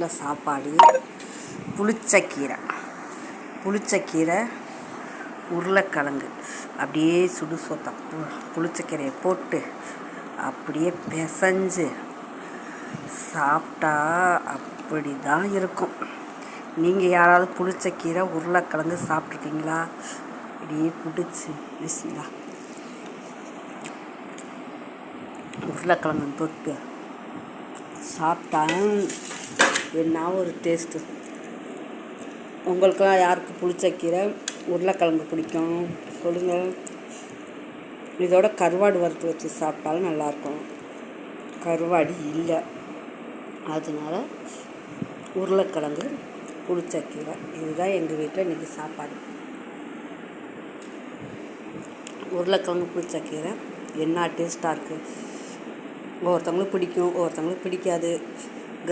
வீட்டில் சாப்பாடு புளிச்சக்கீரை உருளைக்கிழங்கு அப்படியே சுடு சோத்தம் புளிச்சக்கீரையை போட்டு அப்படியே பிசைஞ்சு சாப்பிட்டா அப்படி தான் இருக்கும். நீங்கள் யாராவது புளிச்சக்கீரை உருளைக்கிழங்கு சாப்பிட்ருக்கீங்களா? அப்படியே பிடிச்சி பிஸ்மில்லா உருளைக்கிழங்கு தொட்டு சாப்பிட்டா என்ன ஒரு டேஸ்ட்டு. உங்களுக்கெல்லாம் யாருக்கு புளிச்சக்கீரை உருளைக்கிழங்கு பிடிக்கும் சொல்லுங்கள். இதோட கருவாடு வறுத்து வச்சு சாப்பிட்டாலும் நல்லாயிருக்கும். கருவாடு இல்லை, அதனால் உருளைக்கிழங்கு புளிச்சக்கீரை இதுதான் எங்கள் வீட்டில் இன்றைக்கி சாப்பாடு. உருளைக்கிழங்கு புளிச்சக்கீரை என்ன டேஸ்ட்டாக இருக்குது. ஒவ்வொருத்தவங்களுக்கு பிடிக்கும், ஒவ்வொருத்தவங்களுக்கு பிடிக்காது.